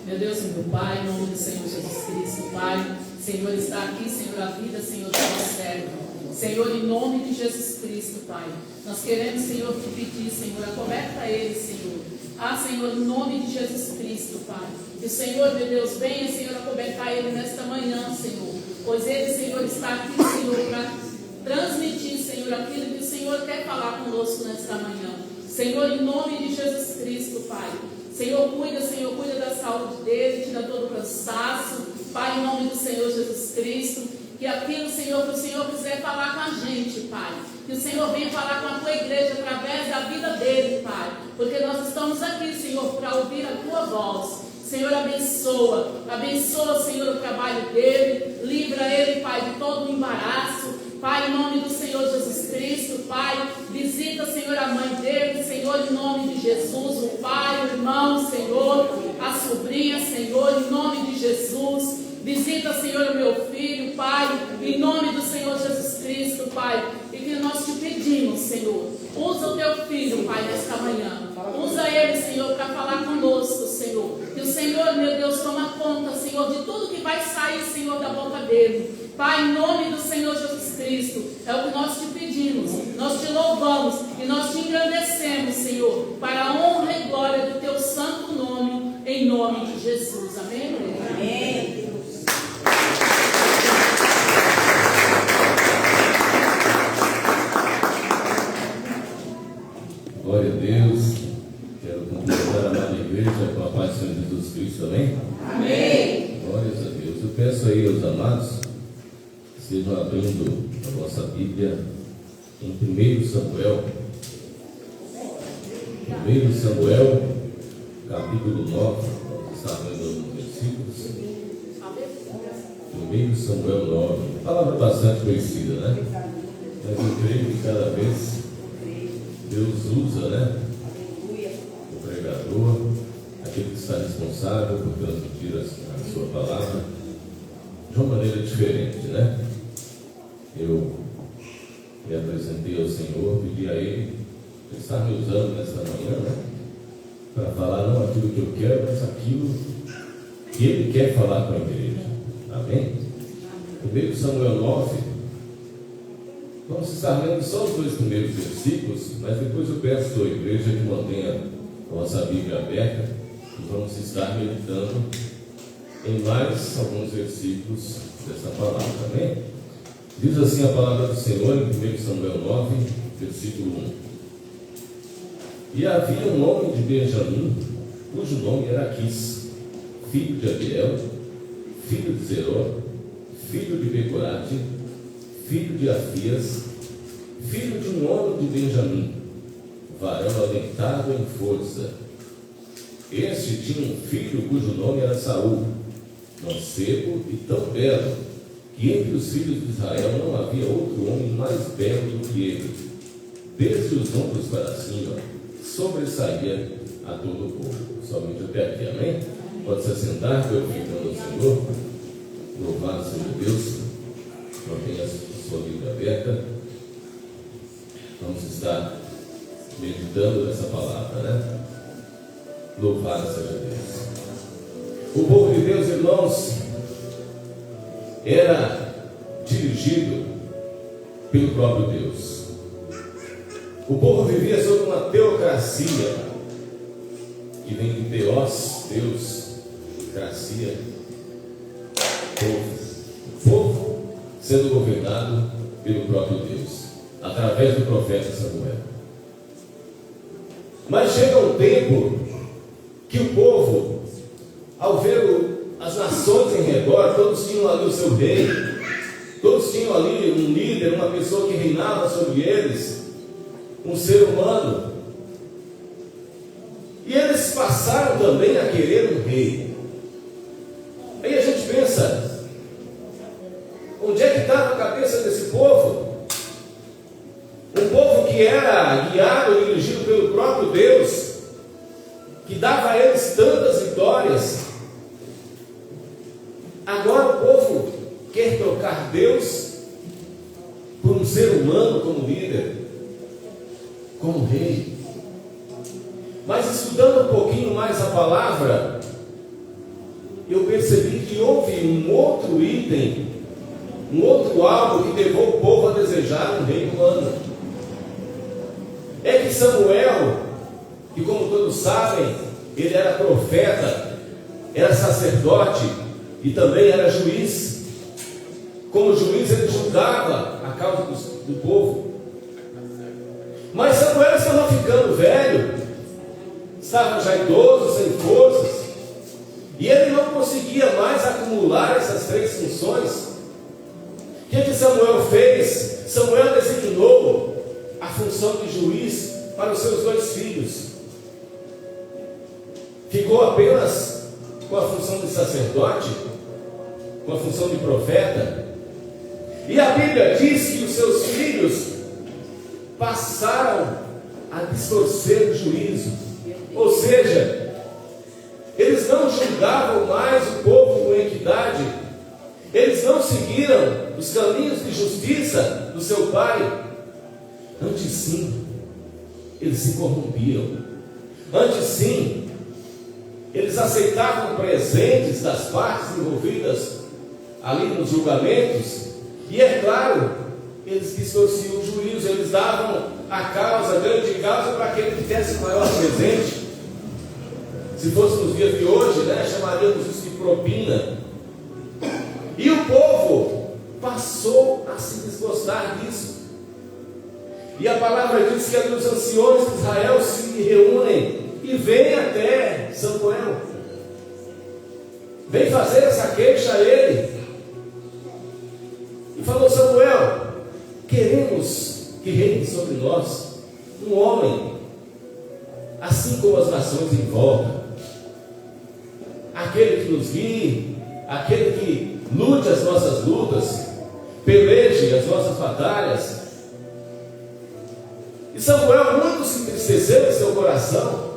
Meu Deus e meu Pai, em nome do Senhor Jesus Cristo, Pai, Senhor, está aqui, Senhor, a vida, Senhor, do teu servo. Senhor, em nome de Jesus Cristo, Pai, nós queremos, Senhor, te pedir, Senhor, acoberta ele, Senhor. Senhor, em nome de Jesus Cristo, Pai, que o Senhor, meu Deus, venha, Senhor, acobertar ele nesta manhã, Senhor, pois ele, Senhor, está aqui, Senhor, para transmitir, Senhor, aquilo que o Senhor quer falar conosco nesta manhã. Senhor, em nome de Jesus Cristo, Pai, Senhor, cuida da saúde dele, tira todo o cansaço, Pai, em nome do Senhor Jesus Cristo, que aquilo, Senhor, que o Senhor quiser falar com a gente, Pai, que o Senhor venha falar com a tua igreja através da vida dele, Pai, porque nós estamos aqui, Senhor, para ouvir a tua voz. Senhor, abençoa, Senhor, o trabalho dele, livra ele, Pai, de todo o embaraço, Pai, em nome do Senhor Jesus Cristo, Pai, visita, Senhor, a mãe dele, Senhor, em nome de Jesus, o pai, o irmão, Senhor, a sobrinha, Senhor, em nome de Jesus, visita, Senhor, o meu filho, Pai, em nome do Senhor Jesus Cristo, Pai, e que nós te pedimos, Senhor, usa o teu filho, Pai, nesta manhã, usa ele, Senhor, para falar conosco, Senhor, que o Senhor, meu Deus, toma conta, Senhor, de tudo que vai sair, Senhor, da boca dele, Pai, em nome do Senhor Jesus Cristo, é o que nós te pedimos, nós te louvamos e nós te engrandecemos, Senhor, para a honra e glória do teu santo nome, em nome de Jesus, amém? Amém. Glória a Deus. Quero cumprimentar a amada igreja com a paz do Senhor Jesus Cristo, amém? Amém. Glórias a Deus. Eu peço aí aos amados que estejam abrindo a nossa Bíblia em 1 Samuel. 1 Samuel, capítulo 9. Vamos estar lendo alguns versículos. 1 Samuel 9. Palavra bastante conhecida, né? Mas eu creio que cada vez Deus usa, né, o pregador, aquele que está responsável por transmitir a sua palavra de uma maneira diferente, né? Eu me apresentei ao Senhor, pedi a Ele estar me usando nesta manhã, né, para falar não aquilo que eu quero, mas aquilo que Ele quer falar com a igreja. Amém? 1 Samuel 9. Vamos estar lendo só os 2 primeiros versículos, mas depois eu peço à sua igreja que mantenha a nossa Bíblia aberta e vamos estar meditando em mais alguns versículos dessa palavra, amém? Diz assim a palavra do Senhor em 1 Samuel 9, versículo 1. E havia um homem de Benjamim, cujo nome era Aquis, filho de Abiel, filho de Zeró, filho de Becorate, filho de Afias, filho de um homem de Benjamim, varão alentado em força. Este tinha um filho cujo nome era Saul, mancebo e tão belo, que entre os filhos de Israel não havia outro homem mais belo do que ele. Desde os ombros para cima, sobressaía a todo o povo. Somente até aqui, amém? Pode se assentar, glorificando ao Senhor. Louvado seja Deus. Mantenha a sua Bíblia aberta. Vamos estar meditando nessa palavra, né? Louvado seja Deus. O povo de Deus, irmãos, era dirigido pelo próprio Deus. O povo vivia sob uma teocracia, que vem de Theos, Deus, cracia, povo. O povo sendo governado pelo próprio Deus, através do profeta Samuel. Mas chega um tempo que o povo, ao ver as nações em redor, todos tinham ali o seu rei, todos tinham ali um líder, uma pessoa que reinava sobre eles, um ser humano, e eles passaram também a querer um rei. Aí a gente pensa, onde é que estava a cabeça desse povo? Um povo que era guiado e dirigido pelo próprio Deus, que dava a eles tantas vitórias. Agora o povo quer trocar Deus por um ser humano como líder, como rei. Mas estudando um pouquinho mais a palavra, eu percebi que houve um outro item, um outro algo que levou o povo a desejar um rei humano. É que Samuel, que como todos sabem, ele era profeta, era sacerdote e também era juiz. Como juiz ele julgava a causa do povo. Mas Samuel estava ficando velho, estava já idoso, sem forças, e ele não conseguia mais acumular essas três funções. O que Samuel fez? Samuel designou a função de juiz para os seus dois filhos. Ficou apenas com a função de sacerdote, com a função de profeta. E a Bíblia diz que os seus filhos passaram a distorcer o juízo. Ou seja, eles não julgavam mais o povo com equidade. Eles não seguiram os caminhos de justiça do seu pai. Antes sim, eles se corrompiam. Antes sim, eles aceitavam presentes das partes envolvidas ali nos julgamentos. E é claro, eles distorciam o juízo. Eles davam a causa, a grande causa, para aquele que desse o maior presente. Se fosse nos dias de hoje, chamaríamos isso de propina. E o povo passou a se desgostar disso. E a palavra diz que os anciões de Israel se reúnem e vêm até Samuel. Vem fazer essa queixa a ele. E falou: Samuel, queremos que reine sobre nós um homem, assim como as nações em volta. Aquele que nos guie, aquele que lute as nossas lutas, peleje as nossas batalhas. E Samuel muito se entristeceu em seu coração,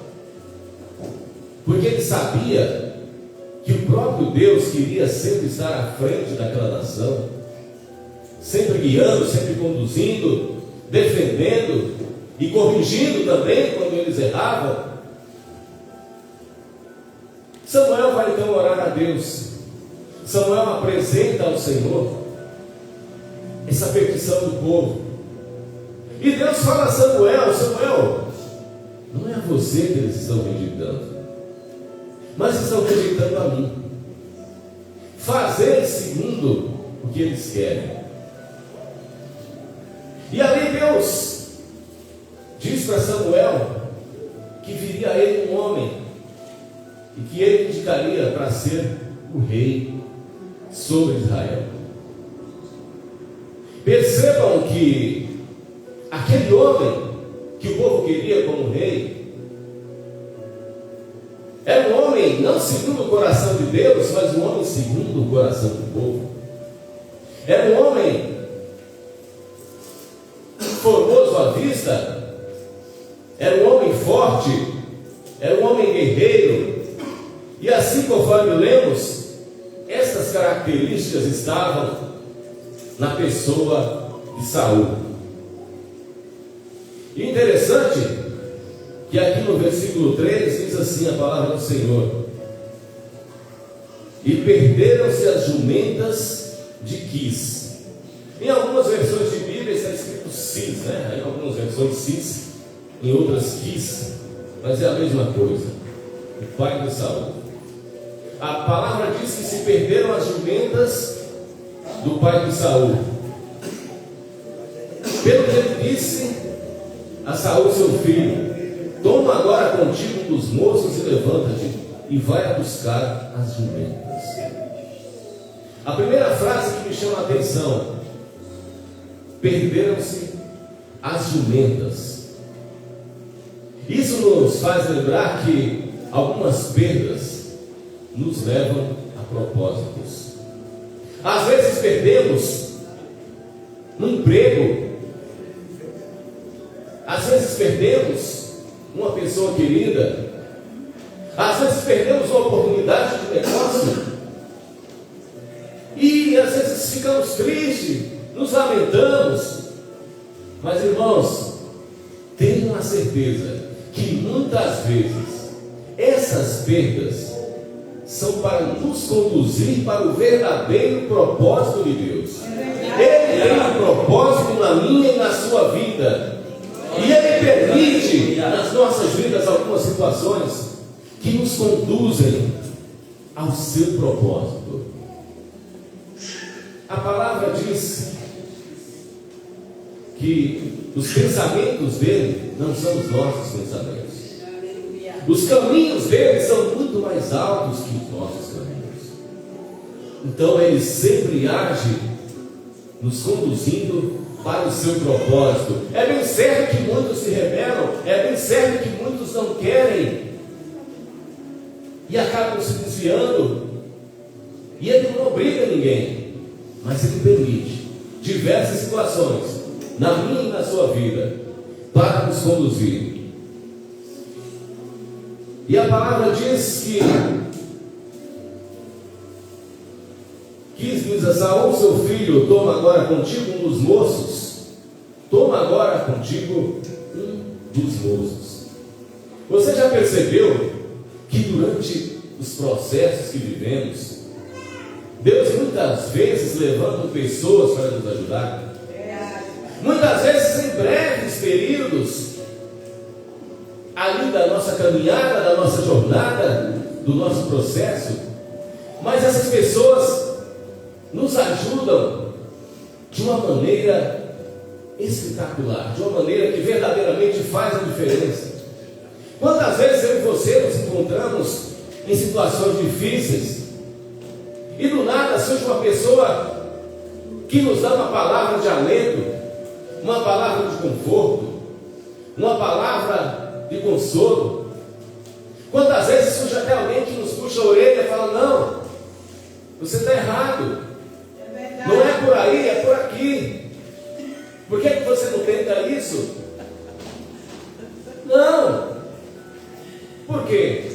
porque ele sabia que o próprio Deus queria sempre estar à frente daquela nação, sempre guiando, sempre conduzindo, defendendo e corrigindo também quando eles erravam. Samuel vai então orar a Deus. Samuel apresenta ao Senhor essa petição do povo. E Deus fala a Samuel: Samuel, não é a você que eles estão rejeitando, mas estão rejeitando a mim. Fazer segundo o que eles querem. E ali Deus diz para Samuel que viria a ele um homem, e que ele indicaria para ser o rei sobre Israel. Percebam que aquele homem que o povo queria como rei era um homem não segundo o coração de Deus, mas um homem segundo o coração do povo. Era um homem formoso à vista, era um homem forte, era um homem guerreiro. E assim, conforme lemos, essas características estavam na pessoa de Saul. E interessante que aqui no versículo 3 diz assim a palavra do Senhor: e perderam-se as jumentas de Quis. Em algumas versões de Bíblia está escrito Cis, Em algumas versões Cis, em outras Quis, mas é a mesma coisa. O pai de Saul. A palavra diz que se perderam as jumentas do pai de Saul. Pelo que ele disse a Saul, seu filho: toma agora contigo um dos moços e levanta-te e vai a buscar as jumentas. A primeira frase que me chama a atenção: perderam-se as jumentas. Isso nos faz lembrar que algumas perdas nos levam a propósitos. Às vezes perdemos um emprego, às vezes perdemos uma pessoa querida, às vezes perdemos uma oportunidade de negócio, e às vezes ficamos tristes, nos lamentamos. Mas, irmãos, tenham a certeza que muitas vezes essas perdas são para nos conduzir para o verdadeiro propósito de Deus. Ele tem um propósito na minha e na sua vida. E Ele permite nas nossas vidas algumas situações que nos conduzem ao seu propósito. A palavra diz que os pensamentos dele não são os nossos pensamentos. Os caminhos dele são muito mais altos que os nossos caminhos. Então ele sempre age nos conduzindo para o seu propósito. É bem certo que muitos se rebelam, é bem certo que muitos não querem e acabam se desviando, e ele não obriga ninguém, mas ele permite diversas situações na minha e na sua vida para nos conduzir. E a palavra diz que diz a Saul, seu filho, toma agora contigo um dos moços. Toma agora contigo um dos moços. Você já percebeu que durante os processos que vivemos, Deus muitas vezes levanta pessoas para nos ajudar? Muitas vezes em breves períodos ali da nossa caminhada, da nossa jornada, do nosso processo, mas essas pessoas nos ajudam de uma maneira espetacular, de uma maneira que verdadeiramente faz a diferença. Quantas vezes eu e você nos encontramos em situações difíceis e do nada surge uma pessoa que nos dá uma palavra de alento, uma palavra de conforto, uma palavra de consolo. Quantas vezes surge até alguém que nos puxa a orelha e fala: não, você está errado, não é por aí, é por aqui. Por que você não tenta isso? Não. Por quê?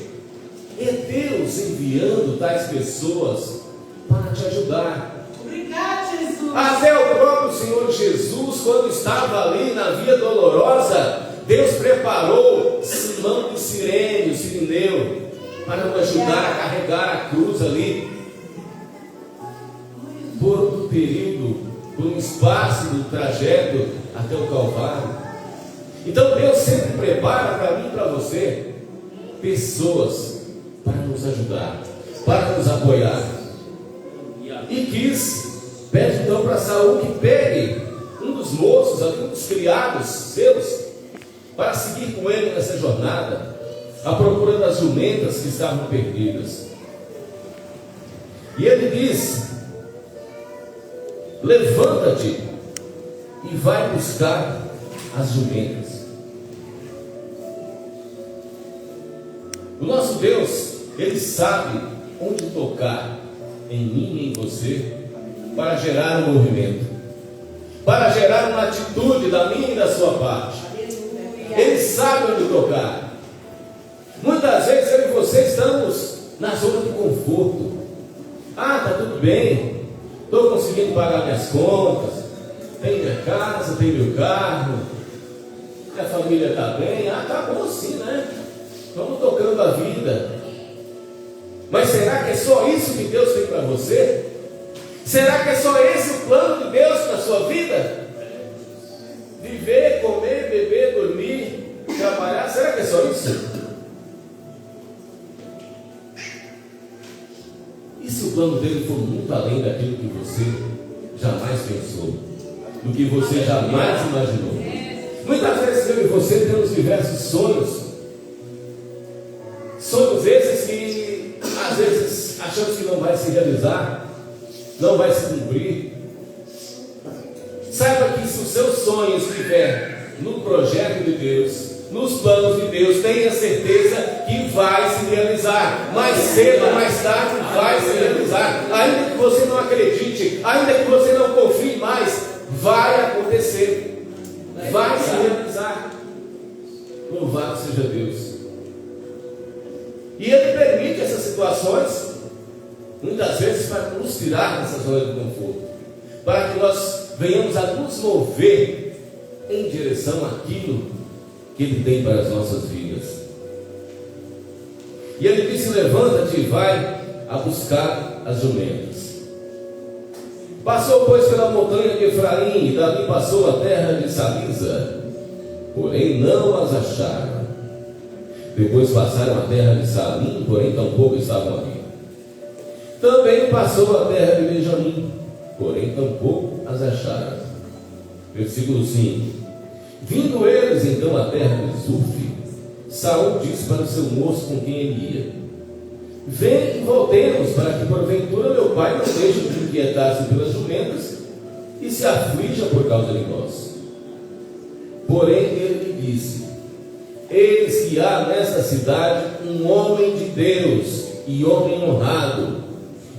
É Deus enviando tais pessoas para te ajudar. Obrigado, Jesus. Até o próprio Senhor Jesus, quando estava ali na via dolorosa, Deus preparou Simão de Cirene, o sirineu, para o ajudar a carregar a cruz ali, por um período, por um espaço do trajeto até o Calvário. Então Deus sempre prepara para mim e para você pessoas para nos ajudar, para nos apoiar. E pede então para Saul que pegue um dos moços, um dos criados seus, para seguir com ele nessa jornada, à procura das jumentas que estavam perdidas. E ele diz: levanta-te e vai buscar as jumentas. O nosso Deus, Ele sabe onde tocar em mim e em você, para gerar um movimento, para gerar uma atitude da minha e da sua parte. Ele sabe onde tocar. Muitas vezes eu e você estamos na zona de conforto. Está tudo bem, estou conseguindo pagar minhas contas, tenho minha casa, tenho meu carro, minha família está bem, está bom assim, né? Vamos tocando a vida. Mas será que é só isso que Deus tem para você? Será que é só esse o plano de Deus na sua vida? Viver, comer, beber, dormir, trabalhar, será que é só isso? E se o plano dele for muito além daquilo que você jamais pensou, do que você jamais imaginou? Muitas vezes eu e você temos diversos sonhos esses que às vezes achamos que não vai se realizar, não vai se cumprir. Saiba que se o seu sonho estiver no projeto de Deus, nos planos de Deus, tenha certeza que vai se realizar. Mais cedo ou mais tarde vai se realizar. Ainda que você não acredite, ainda que você não confie mais, vai acontecer, vai se realizar. Louvado seja Deus. E Ele permite essas situações, muitas vezes, para nos tirar dessa zona de conforto, para que nós venhamos a nos mover em direção àquilo que Ele tem para as nossas vidas. E ele disse: levanta-te e vai a buscar as jumentas. Passou, pois, pela montanha de Efraim, e dali passou a terra de Salisa, porém não as acharam. Depois passaram a terra de Salim, porém tampouco estavam ali. Também passou a terra de Benjamim, porém tampouco as acharam. Versículo 5. Vindo eles então à terra de Zuf, Saul disse para o seu moço com quem ele ia: vem e voltemos, para que porventura meu pai não deixe de inquietar-se pelas jumentas e se aflija por causa de nós. Porém ele lhe disse: eis que há nesta cidade um homem de Deus e homem honrado,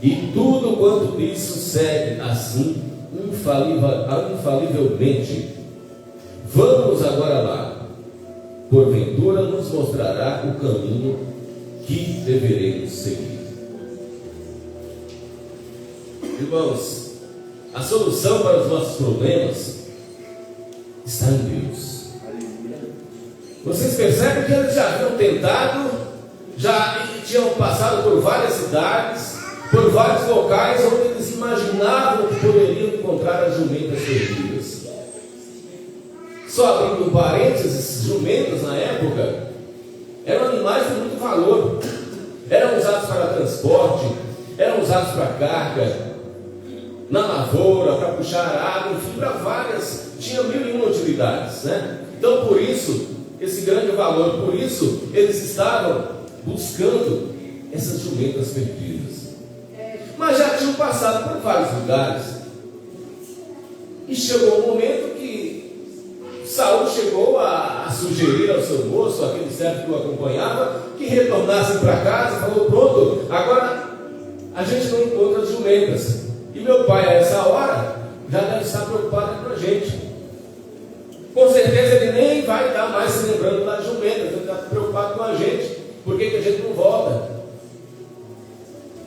e tudo quanto diz sucede assim infalivelmente. Vamos agora lá, porventura nos mostrará o caminho que deveremos seguir. Irmãos, a solução para os nossos problemas está em Deus. Vocês percebem que eles já haviam tentado, já tinham passado por várias cidades, por vários locais onde eles imaginavam que poderiam encontrar as jumentas perdidas. Só abrindo um parênteses, jumentas na época eram animais de muito valor, eram usados para transporte, eram usados para carga, na lavoura, para puxar água, enfim, para várias, tinha 1001 utilidades, né? Então, por isso, esse grande valor, por isso, eles estavam buscando essas jumentas perdidas. Mas já tinham passado por vários lugares, e chegou um momento que Saul chegou a sugerir ao seu moço, aquele servo que o acompanhava, que retornassem para casa. Falou: pronto, agora a gente não encontra as jumentas, e meu pai a essa hora já deve estar preocupado com a gente. Com certeza ele nem vai estar mais se lembrando das jumentas, ele está preocupado com a gente. Por que a gente não volta?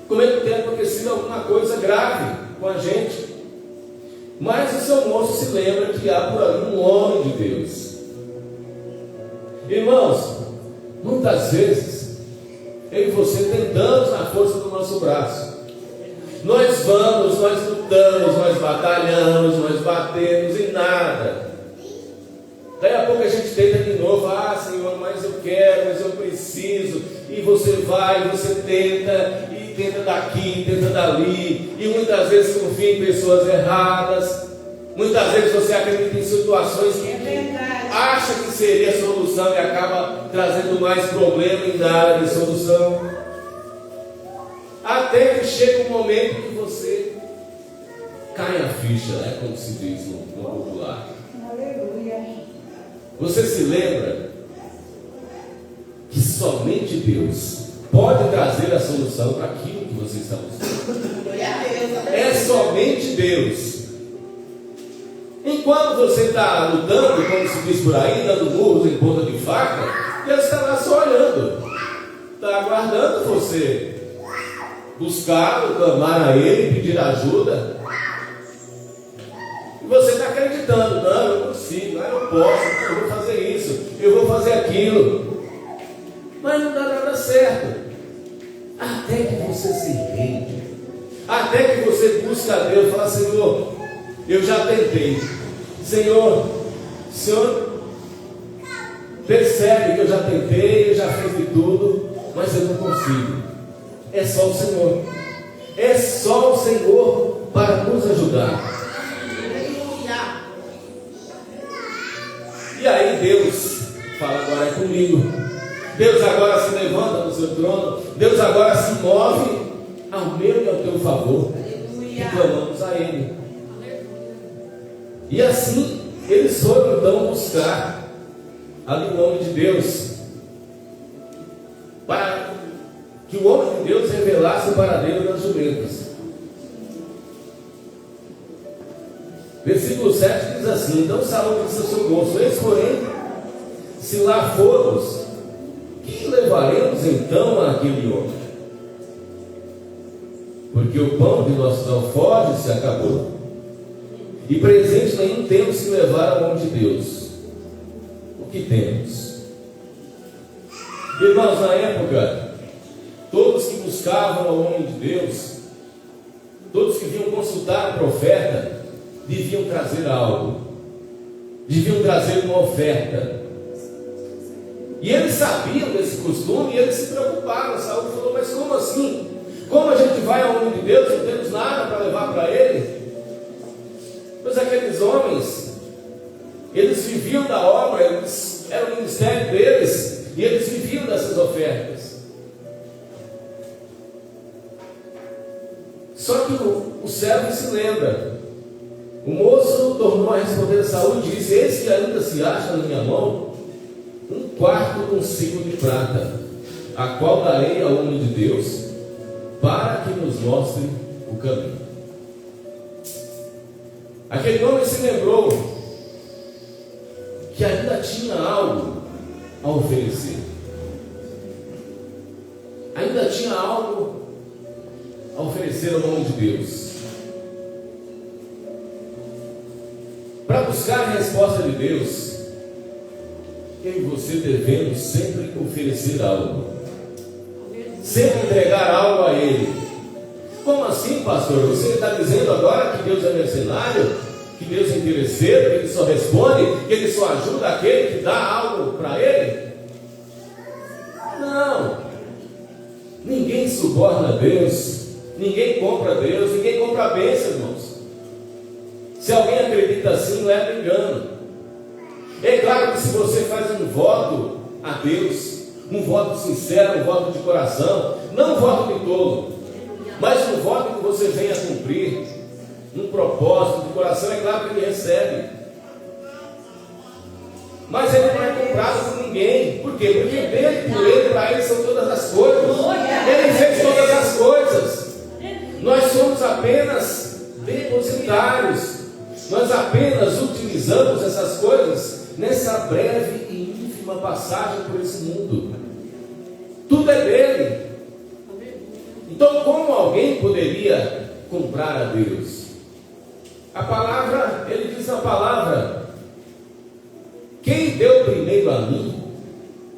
Como é que tem acontecido alguma coisa grave com a gente? Mas o seu moço se lembra que há por ali um homem de Deus. Irmãos, muitas vezes eu e você tentamos na força do nosso braço. Nós vamos, nós lutamos, nós batalhamos, nós batemos e nada. Daí a pouco a gente tenta de novo: ah, Senhor, mas eu quero, mas eu preciso. E você vai, você tenta, e tenta daqui, tenta dali, e muitas vezes confia em pessoas erradas. Muitas vezes você acredita em situações que acha que seria a solução e acaba trazendo mais problema e nada de solução. Até que chega um momento que você cai a ficha, né? Como se diz no popular. Aleluia. Você se lembra que somente Deus pode trazer a solução para aquilo que você está buscando. É somente Deus. Enquanto você está lutando, como se diz por aí, dando murros em ponta de faca, Deus está lá só olhando, está aguardando você buscá-lo, clamar a Ele, pedir ajuda. E você está acreditando: não, eu consigo, eu posso, eu vou fazer isso, eu vou fazer aquilo. Mas não dá nada certo. Até que você se rende, até que você busca a Deus e fala: Senhor, eu já tentei. Senhor, o Senhor percebe que eu já tentei, eu já fiz de tudo, mas eu não consigo. É só o Senhor. É só o Senhor para nos ajudar. E aí Deus fala: agora é comigo. Deus agora se levanta do seu trono. Deus agora se move ao meu e ao teu favor. E clamamos a Ele. E assim eles foram então buscar ali o nome de Deus, para que o homem de Deus revelasse o paradeiro das jumentas. Versículo 7 diz assim: então Saul disse ao seu moço: eis, porém, se lá formos, que levaremos então àquele homem? Porque o pão de nossos alforjes se acabou, e presente nenhum temos que levar ao homem de Deus. O que temos? Irmãos, na época, buscavam ao homem de Deus, todos que vinham consultar o profeta, deviam trazer algo, deviam trazer uma oferta. E eles sabiam desse costume e eles se preocuparam. Saul falou: mas como assim? Como a gente vai ao homem de Deus e não temos nada para levar para ele? Pois aqueles homens, eles viviam da obra, era o ministério deles, e eles viviam dessas ofertas. Só que o servo se lembra. O moço tornou a responder a Saul e disse: eis que ainda se acha na minha mão 1/4 de um ciclo de prata, a qual darei ao homem de Deus, para que nos mostre o caminho. Aquele homem se lembrou que ainda tinha algo a oferecer, ainda tinha algo a oferecer ao nome de Deus. Para buscar a resposta de Deus, eu e você devemos sempre oferecer algo, sempre entregar algo a Ele. Como assim, pastor? Você está dizendo agora que Deus é mercenário, que Deus é interesseiro, que Ele só responde, que Ele só ajuda aquele que dá algo para Ele? Não. Ninguém suborna Deus, ninguém compra Deus, ninguém compra a bênção, irmãos. Se alguém acredita assim, leva engano. É claro que se você faz um voto a Deus, um voto sincero, um voto de coração, não um voto de tolo, mas um voto que você venha cumprir, um propósito de coração, é claro que Ele recebe. Mas Ele não é comprado por ninguém. Por quê? Porque dele, por Ele, para Ele são todas as coisas. Ele fez todas as coisas. Nós somos apenas depositários. Nós apenas utilizamos essas coisas nessa breve e ínfima passagem por esse mundo. Tudo é dele. Então, como alguém poderia comprar a Deus? A palavra, ele diz na palavra: quem deu primeiro a mim,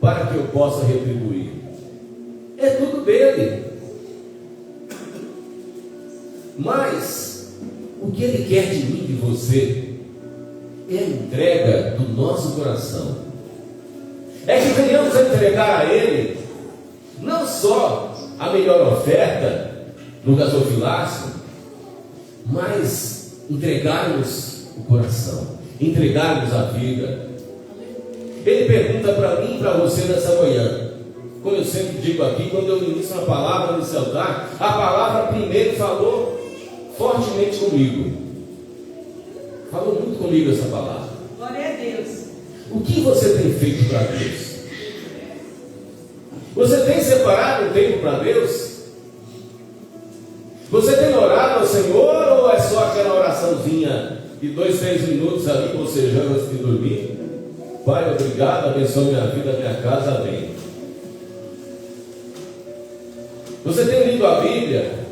para que eu possa retribuir? É tudo dele. Mas o que Ele quer de mim e de você é a entrega do nosso coração. É que venhamos a entregar a Ele não só a melhor oferta no gasofilácio, mas entregarmos o coração, entregarmos a vida. Ele pergunta para mim e para você nessa manhã, como eu sempre digo aqui, quando eu ministro uma palavra nesse altar, a palavra primeiro falou fortemente comigo. Falou muito comigo essa palavra. Glória a Deus. O que você tem feito para Deus? Você tem separado um tempo para Deus? Você tem orado ao Senhor, ou é só aquela oraçãozinha de 2, 3 minutos ali, bocejando antes de dormir? Pai, obrigado, abençoe minha vida, minha casa, amém. Você tem lido a Bíblia?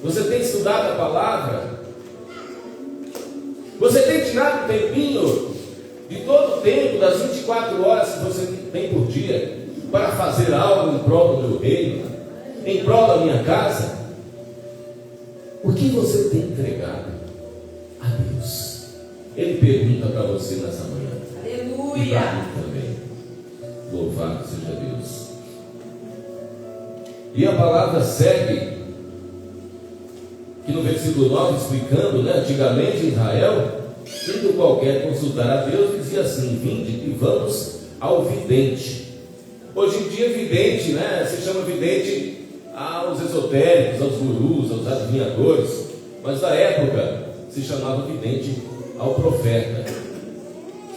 Você tem estudado a palavra? Você tem tirado um tempinho de todo o tempo, das 24 horas que você tem por dia, para fazer algo em prol do meu reino, em prol da minha casa? O que você tem entregado a Deus? Ele pergunta para você nessa manhã. Aleluia. E para mim também. Louvado seja Deus. E a palavra segue, que no versículo 9, explicando, antigamente em Israel, indo qualquer consultar a Deus, dizia assim: vinde e vamos ao vidente. Hoje em dia, vidente, se chama vidente aos esotéricos, aos gurus, aos adivinhadores, mas na época se chamava vidente ao profeta.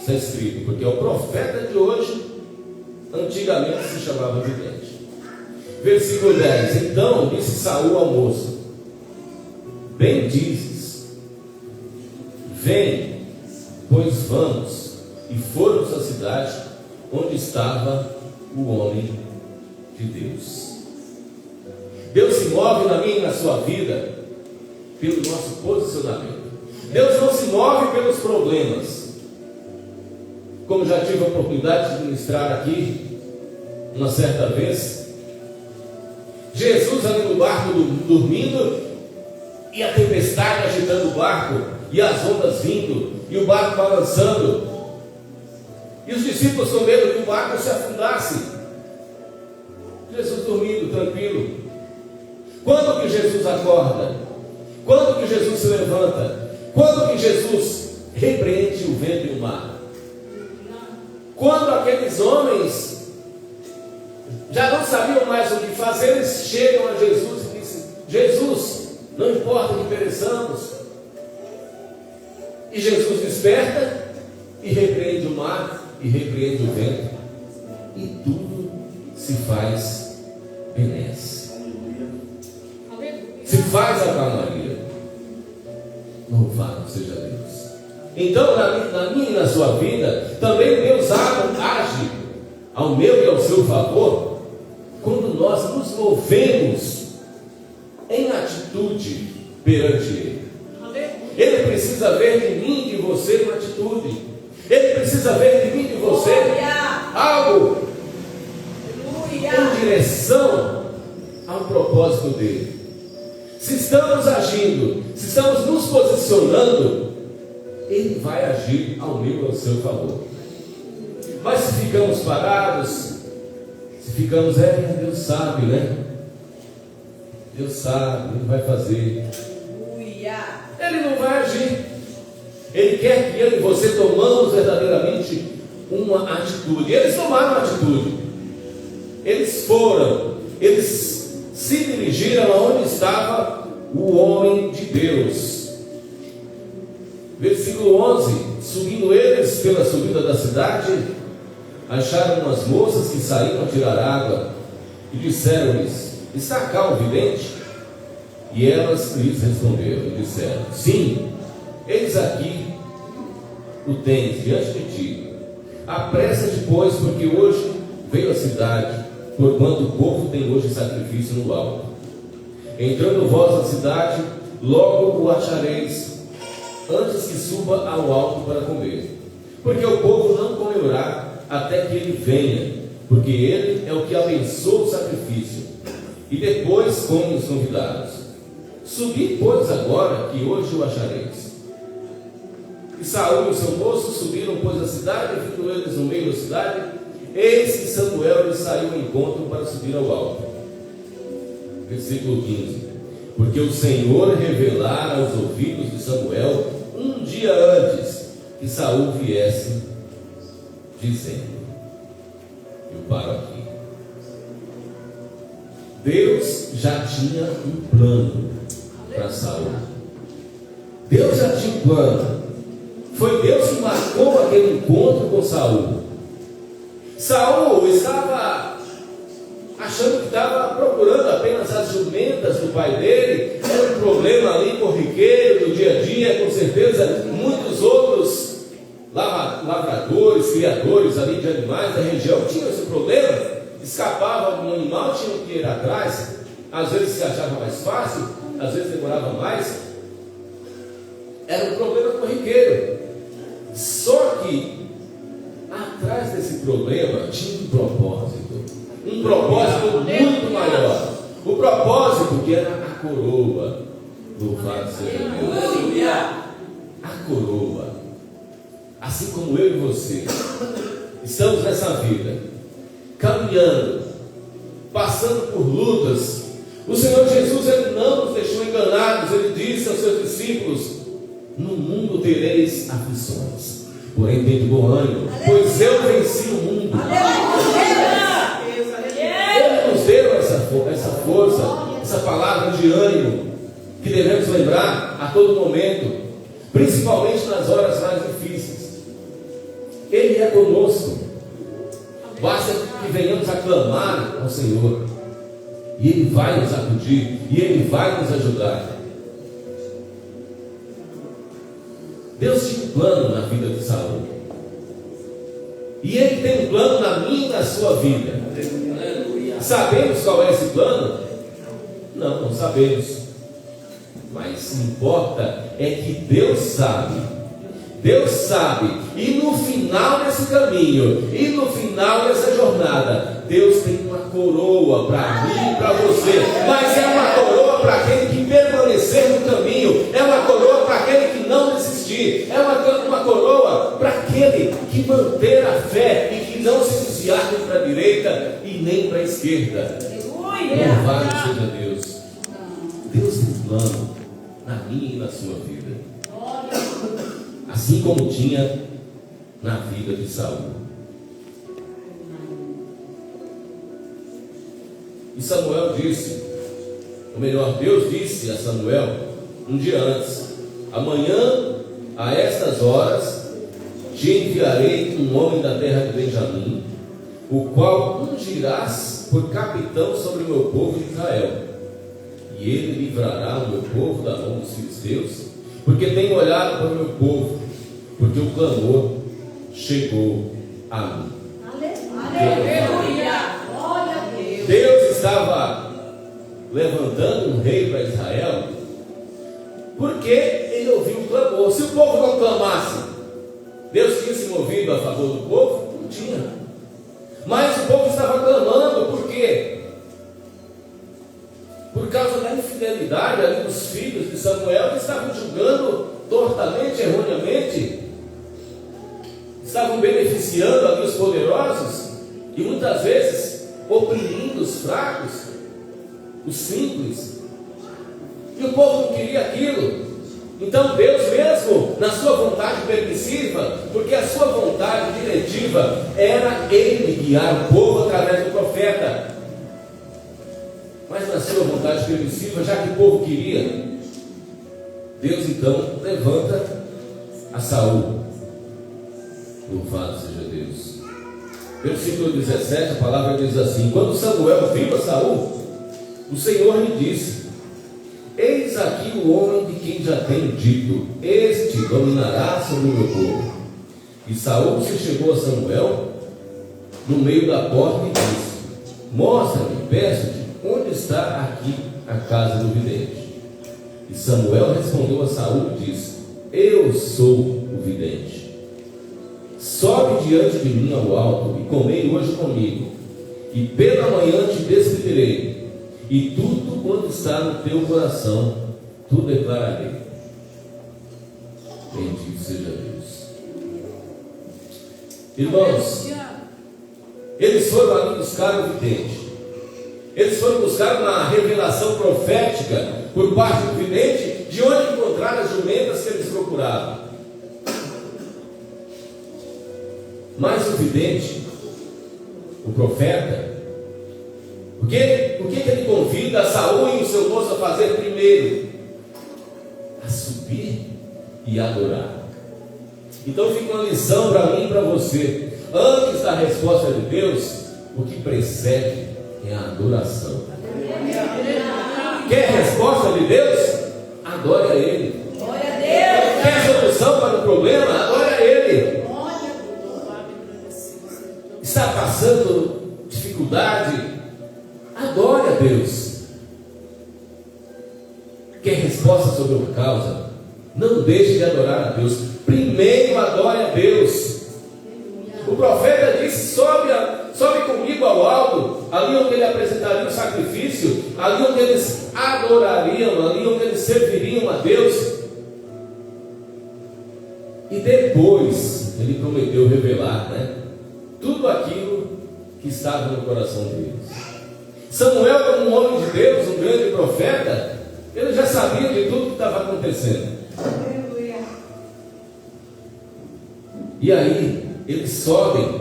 Isso é escrito, porque o profeta de hoje, antigamente se chamava vidente. Versículo 10: então disse Saul ao moço: bem dizes, vem, pois vamos. E foram à cidade onde estava o homem de Deus. Deus se move na minha e na sua vida pelo nosso posicionamento. Deus não se move pelos problemas. Como já tive a oportunidade de ministrar aqui uma certa vez, Jesus ali no barco dormindo, e a tempestade agitando o barco, e as ondas vindo, e o barco balançando, e os discípulos com medo que o barco se afundasse. Jesus dormindo, tranquilo. Quando que Jesus acorda? Quando que Jesus se levanta? Quando que Jesus repreende o vento e o mar? Quando aqueles homens já não sabiam mais o que fazer, eles chegam a Jesus e dizem: Jesus, não importa que pereçamos. E Jesus desperta e repreende o mar e repreende o vento, e tudo se faz benesse, se faz a calmaria. Louvado seja Deus. Então, na minha e na sua vida, também Deus age ao meu e ao seu favor, quando nós nos movemos em atitude perante Ele. Ele precisa ver de mim e de você uma atitude. Ele precisa ver de mim e de você algo em direção ao propósito dele. Se estamos agindo, se estamos nos posicionando, Ele vai agir ao meu e ao seu favor. Mas se ficamos parados, se ficamos, Deus sabe, né? Deus sabe, Ele vai fazer. Ele não vai agir. Ele quer que eu e você tomamos verdadeiramente uma atitude. Eles tomaram uma atitude. Eles foram, eles se dirigiram aonde estava o homem de Deus. Versículo 11: subindo eles pela subida da cidade, acharam umas moças que saíram a tirar água, e disseram-lhes: está cá o vidente? E elas lhes responderam e disseram: sim, eis aqui o tens diante de ti. Apressa-te, pois, porque hoje veio a cidade, porquanto o povo tem hoje sacrifício no alto. Entrando vós na cidade, logo o achareis, antes que suba ao alto para comer. Porque o povo não comerá até que ele venha, porque ele é o que abençoa o sacrifício, e depois comem os convidados. Subi, pois, agora, que hoje o achareis. E Saul e o seu moço subiram, pois, a cidade, e vindo eles no meio da cidade, eis que Samuel lhes saiu ao encontro para subir ao alto. Versículo 15: porque o Senhor revelara aos ouvidos de Samuel um dia antes que Saul viesse, dizendo. Eu paro aqui. Deus já tinha um plano para Saul. Deus já tinha um plano. Foi Deus que marcou aquele encontro com Saul. Saul estava achando que estava procurando apenas as jumentas do pai dele. Era um problema ali corriqueiro do dia a dia, com certeza muitos outros lavradores, criadores ali de animais da região tinham esse problema. Escapava algum animal, tinham que ir atrás. Às vezes se achava mais fácil, às vezes demorava mais. Era um problema corriqueiro. Só que atrás desse problema tinha um propósito muito maior. O propósito que era a coroa. Louvado seja Deus. A coroa. Assim como eu e você estamos nessa vida, caminhando, passando por lutas, o Senhor Jesus, Ele não nos deixou enganados. Ele disse aos seus discípulos: no mundo tereis aflições, porém tende bom ânimo, pois eu venci o mundo. Ele nos deu essa força, essa palavra de ânimo, que devemos lembrar a todo momento, principalmente nas horas mais difíceis. Ele é conosco. Basta que venhamos a clamar ao Senhor, e Ele vai nos acudir, e Ele vai nos ajudar. Deus tinha um plano na vida de Saul, e Ele tem um plano na minha e na sua vida. Sabemos qual é esse plano? Não sabemos. Mas o que importa é que Deus sabe. Deus sabe, e no final desse caminho, e no final dessa jornada, Deus tem uma coroa para mim e para você, mas é uma coroa para aquele que permanecer no caminho, é uma coroa para aquele que não desistir, é uma coroa para aquele que manter a fé e que não se desviar nem para a direita e nem para a esquerda. Louvado seja Deus. Deus tem plano na minha e na sua vida, assim como tinha na vida de Saul. E Samuel disse, ou melhor, Deus disse a Samuel um dia antes: amanhã, a estas horas, te enviarei um homem da terra de Benjamim, o qual ungirás por capitão sobre o meu povo de Israel, e ele livrará o meu povo da mão dos filisteus, porque tenho olhado para o meu povo, porque o clamor chegou a mim. Aleluia! Glória a Deus! Deus estava levantando um rei para Israel, porque ele ouviu o clamor. Se o povo não clamasse, Deus tinha se movido a favor do povo? Não tinha. Mas o povo estava clamando, por quê? Por causa da infidelidade ali dos filhos de Samuel, que estavam julgando tortamente, erroneamente, estavam beneficiando ali os poderosos, e muitas vezes oprimindo os fracos, os simples, e o povo não queria aquilo. Então Deus mesmo, na sua vontade permissiva, porque a sua vontade diretiva era Ele guiar o povo através do profeta, mas na sua vontade permissiva, já que o povo queria, Deus então levanta a Saul. Louvado seja Deus. Versículo 17, a palavra diz assim: quando Samuel viu a Saul, o Senhor lhe disse: eis aqui o homem de quem já tenho dito, este dominará sobre o meu povo. E Saul se chegou a Samuel no meio da porta e disse: mostra-me, peço-te, onde está aqui a casa do vidente? E Samuel respondeu a Saul e disse: eu sou o vidente. Sobe diante de mim ao alto e comei hoje comigo, e pela manhã te despedirei, e tudo quanto está no teu coração, tu declararei. Bendito seja Deus. Irmãos, eles foram ali buscar o vidente. Eles foram buscar uma revelação profética por parte do vidente, de onde encontrar as jumentas que eles procuravam. Mas o vidente, o profeta, o que ele convida a Saul e o seu moço a fazer primeiro? A subir e adorar. Então fica uma lição para mim e para você. Antes da resposta de Deus, o que precede é a adoração. Quer resposta de Deus? Adore a Ele. Glória a Deus! Quer solução para o problema? Adore a Ele. Está passando dificuldade? Adore a Deus. Quer resposta sobre uma causa? Não deixe de adorar a Deus. Primeiro adore a Deus. O profeta disse: sobe comigo ao alto, ali onde ele apresentaria o sacrifício, ali onde eles adorariam, ali onde eles serviriam a Deus. E depois ele prometeu revelar, tudo aquilo que estava no coração deles. Samuel, como um homem de Deus, um grande profeta, ele já sabia de tudo que estava acontecendo. E aí eles sobem,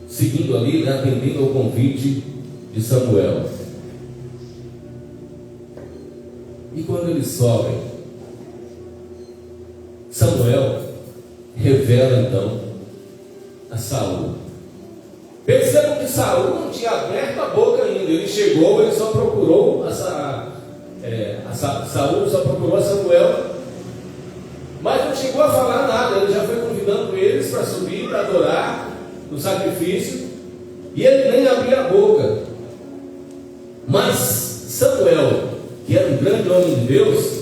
seguindo ali, atendendo ao convite de Samuel. E quando eles sobem, Samuel revela então a Saul. Percebam que Saul não tinha aberto a boca ainda. Ele chegou, ele só procurou Saul só procurou a Samuel, mas não chegou a falar nada. Ele já foi convidando eles para subir, para adorar no sacrifício, e ele nem abria a boca. Mas Samuel, que era um grande homem de Deus,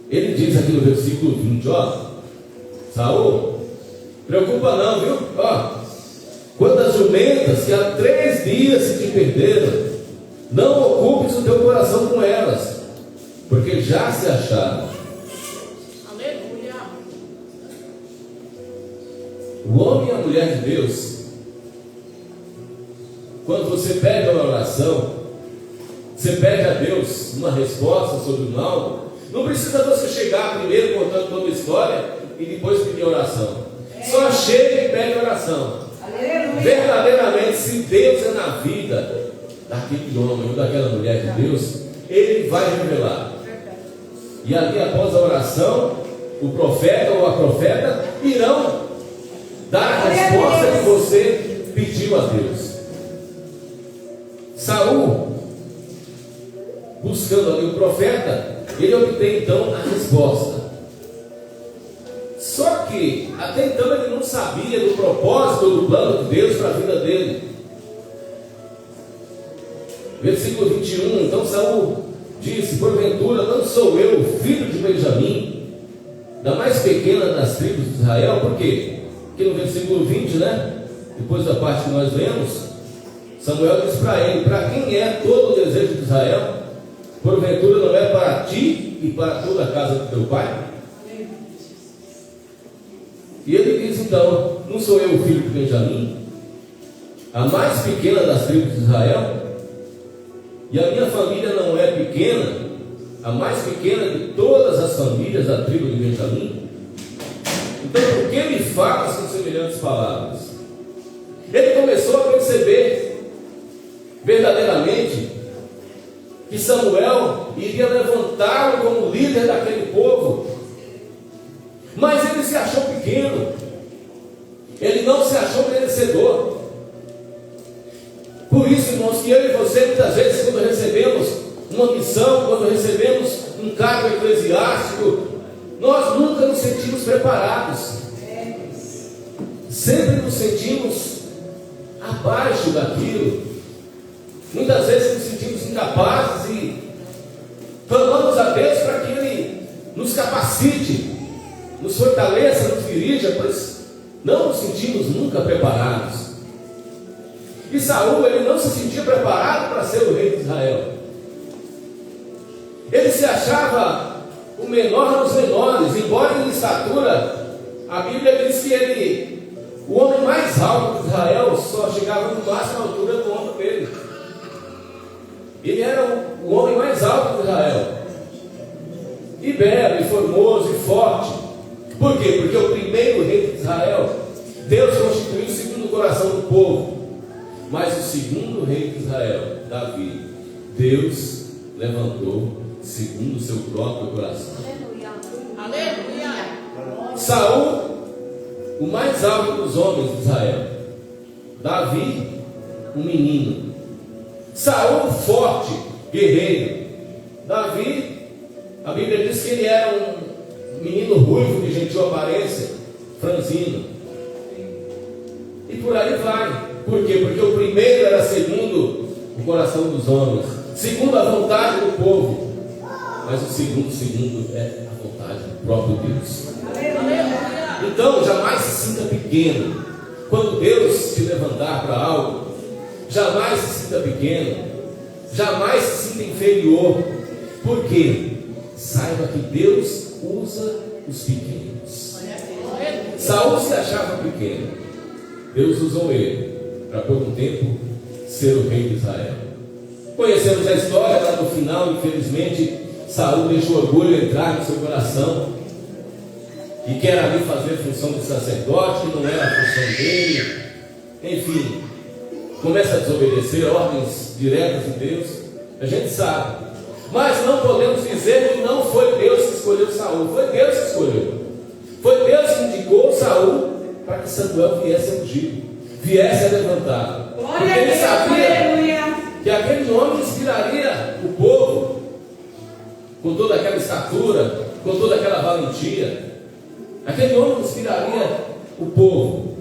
ele diz aqui no versículo 20, ó. Saul, preocupa não, viu? Ó, quantas jumentas que há 3 dias se te perderam, não ocupes o teu coração com elas, porque já se acharam. Aleluia. O homem e a mulher de Deus, quando você pede uma oração, você pede a Deus uma resposta sobre um algo, não precisa você chegar primeiro contando toda a história e depois pedir oração. Só chega e pede oração. Aleluia. Verdadeiramente, se Deus é na vida daquele homem ou daquela mulher de Deus, Ele vai revelar. E ali, após a oração, o profeta ou a profeta irão dar a resposta que você pediu a Deus. Saul, buscando ali o profeta, ele obtém então a resposta. Só que até então ele não sabia do propósito, do plano de Deus para a vida dele. Versículo 21, então Saul disse: porventura não sou eu o filho de Benjamim, da mais pequena das tribos de Israel? Por quê? Porque no versículo 20, né, depois da parte que nós lemos, Samuel diz para ele: para quem é todo o desejo de Israel? Porventura não é para ti e para toda a casa do teu pai? E ele diz então: não sou eu o filho de Benjamim, a mais pequena das tribos de Israel? E a minha família não é pequena, a mais pequena de todas as famílias da tribo de Benjamim? Então por que me falas com semelhantes palavras? Ele começou a perceber verdadeiramente que Samuel iria levantá-lo como líder daquele povo, mas ele se achou pequeno, ele não se achou merecedor. Por isso, irmãos, que eu e você, muitas vezes, quando recebemos uma missão, quando recebemos um cargo eclesiástico, nós nunca nos sentimos preparados, sempre nos sentimos abaixo daquilo, muitas vezes nos sentimos incapazes e clamamos a Deus para que Ele nos capacite, nos fortaleça, nos dirija, pois não nos sentimos nunca preparados. E Saul, ele não se sentia preparado para ser o rei de Israel. Ele se achava o menor dos menores, embora em estatura, a Bíblia diz que ele, o homem mais alto de Israel, só chegava no máximo à altura do ombro dele. Ele era o homem mais alto de Israel, e belo, e formoso, e forte. Por quê? Porque o primeiro rei de Israel, Deus constituiu segundo o coração do povo. Mas o segundo rei de Israel, Davi, Deus levantou segundo o seu próprio coração. Aleluia. Saul, o mais alto dos homens de Israel. Davi, um menino. Saul, forte, guerreiro. Davi, a Bíblia diz que ele era um menino ruivo de gentil aparência, franzino. E por aí vai. Por quê? Porque o primeiro era segundo o coração dos homens, segundo a vontade do povo. Mas o segundo é a vontade do próprio Deus. Aleluia. Então jamais se sinta pequeno. Quando Deus te levantar para algo, jamais se sinta pequeno, jamais se sinta inferior. Por quê? Saiba que Deus usa os pequenos. Saul se achava pequeno, Deus usou ele para por um tempo ser o rei de Israel. Conhecemos a história, lá no final, infelizmente, Saul deixou o orgulho entrar no seu coração e quer ali fazer a função de sacerdote, que não era a função dele. Enfim, começa a desobedecer ordens diretas de Deus. A gente sabe, mas não podemos dizer que não foi Deus que escolheu Saul. Foi Deus que escolheu. Foi Deus que indicou Saul para que Samuel viesse a ungir, viesse a levantar. Porque ele sabia que aquele homem inspiraria o povo, com toda aquela estatura, com toda aquela valentia. Aquele homem inspiraria o povo.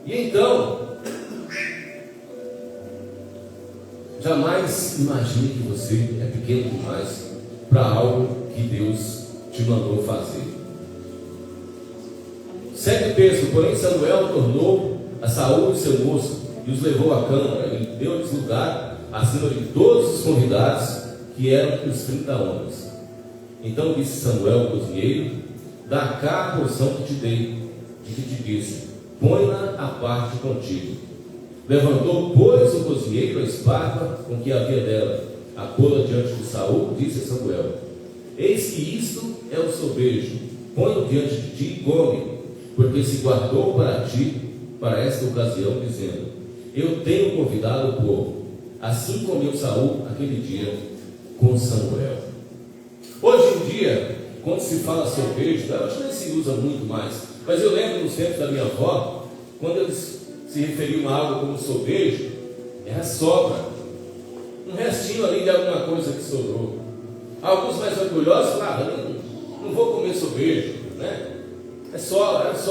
E então, jamais imagine que você é pequeno demais para algo que que Deus te mandou fazer. Segue o texto: porém Samuel tornou a Saul e seu moço e os levou à câmara e deu-lhes lugar acima de todos os convidados, que eram os 30 homens. Então disse Samuel ao cozinheiro: dá cá a porção que te dei, e que te disse, põe-na à parte contigo. Levantou, pois, o cozinheiro a espada com que havia dela, a pô-la diante de Saul, disse a Samuel: eis que isto é o sobejo, põe-o diante de ti e come, porque se guardou para ti, para esta ocasião, dizendo: eu tenho convidado o povo. Assim comeu Saul aquele dia com Samuel. Hoje em dia, quando se fala sobejo, eu acho que nem se usa muito mais, mas eu lembro nos tempos da minha avó, quando eles se referiam a algo como sobejo, era sobra, um restinho ali de alguma coisa que sobrou. Alguns mais orgulhosos falavam: não vou comer sobejo, né? É sobras.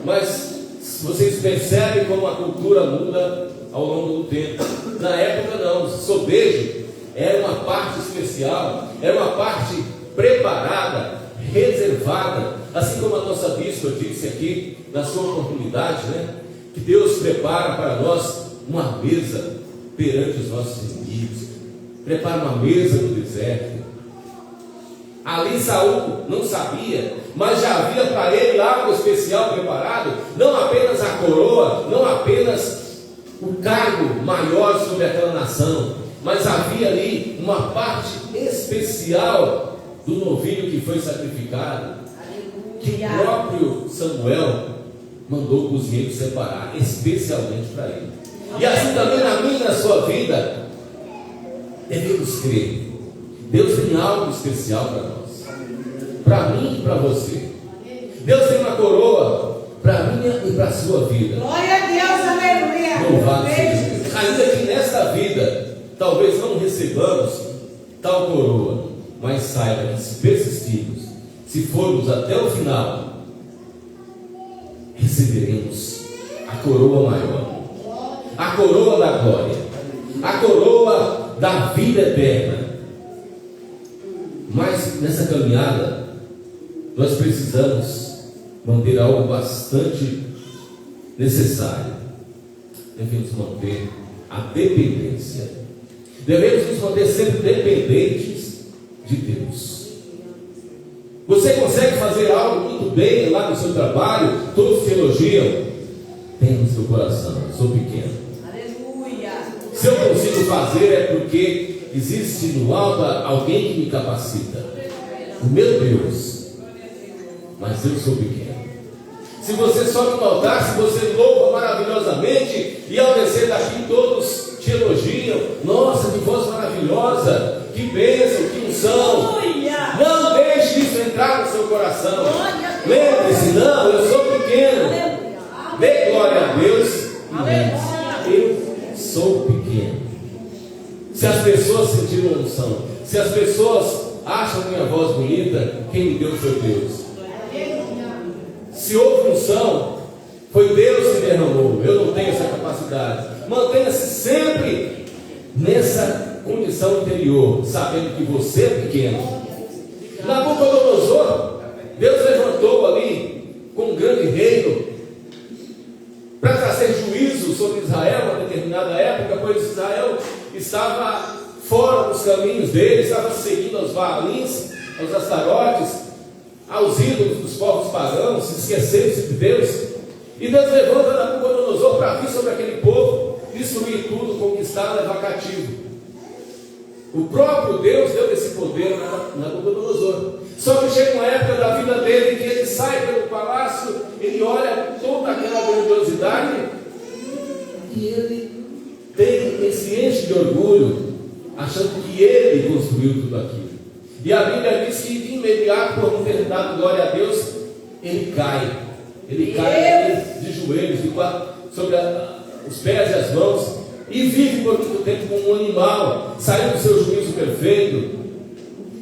Mas vocês percebem como a cultura muda ao longo do tempo. Na época não, sobejo era uma parte especial, era uma parte preparada, reservada, assim como a nossa bispa disse aqui na sua oportunidade, né? Que Deus prepara para nós uma mesa perante os nossos inimigos, prepara uma mesa no deserto. Ali Saul não sabia, mas já havia para ele algo especial preparado, não apenas a coroa, não apenas o cargo maior sobre aquela nação, mas havia ali uma parte especial do novilho que foi sacrificado, que o próprio Samuel mandou o cozinheiro separar especialmente para ele. E assim também na minha e na sua vida devemos crer: Deus tem algo especial para nós, para mim e para você. Deus tem uma coroa para a minha e para a sua vida. Glória a Deus, aleluia. Louvado seja Deus. Ainda que nesta vida talvez não recebamos tal coroa, mas saiba que se persistirmos, se formos até o final, receberemos a coroa maior, a coroa da glória, a coroa da vida eterna. Mas nessa caminhada nós precisamos manter algo bastante necessário. Devemos manter a dependência. Devemos nos manter sempre dependentes de Deus. Você consegue fazer algo muito bem lá no seu trabalho, todos te elogiam. Tem no seu coração: eu sou pequeno. Aleluia. Se eu consigo fazer é porque existe no alto alguém que me capacita. Meu Deus, mas eu sou pequeno. Se você sobe no altar, se você louva maravilhosamente, e ao descer daqui todos te elogiam: nossa, que voz maravilhosa, que bênção, que unção. Não deixe isso entrar no seu coração. Lembre-se: não, eu sou pequeno. Dê glória a Deus. Eu sou pequeno. Se as pessoas sentiram a unção, se as pessoas acham minha voz bonita, quem me deu foi Deus. Se houve unção, foi Deus que derramou. Eu não tenho essa capacidade. Mantenha-se sempre nessa condição interior, sabendo que você é pequeno. Nabucodonosor, Deus levantou ali com um grande reino para trazer juízo sobre Israel em uma determinada época, pois Israel estava fora dos caminhos dele, estava seguindo aos Baalins, aos Astarotes, aos ídolos dos povos pagãos, se esquecendo de Deus. E Deus levanta Nabucodonosor para vir sobre aquele povo, destruir tudo, conquistar, levar cativo. O próprio Deus deu esse poder a Nabucodonosor. Só que chega uma época da vida dele que ele sai pelo palácio, ele olha toda aquela grandiosidade e ele se enche de orgulho, achando que ele construiu tudo aquilo. E a Bíblia diz que de imediato, por não ter dado glória a Deus, ele cai de joelhos, sobre os pés e as mãos, e vive por muito tempo como um animal, saiu do seu juízo perfeito.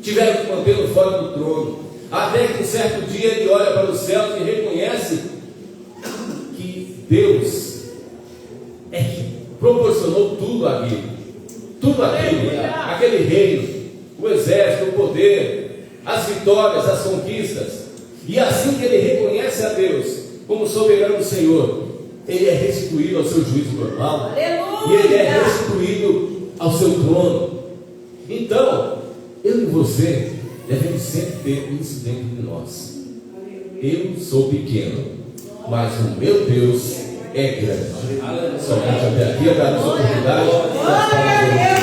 Tiveram que mantê-lo fora do trono, até que um certo dia ele olha para os céus e reconhece que Deus é que proporcionou tudo aquilo, aquele reino, o exército, o poder, as vitórias, as conquistas. E assim que ele reconhece a Deus como soberano Senhor, ele é restituído ao seu juízo normal. Aleluia. E ele é restituído ao seu trono. Então, eu e você devemos sempre ter isso dentro de nós. Eu sou pequeno, mas o meu Deus é grande. Somente até aqui eu quero essa oportunidade.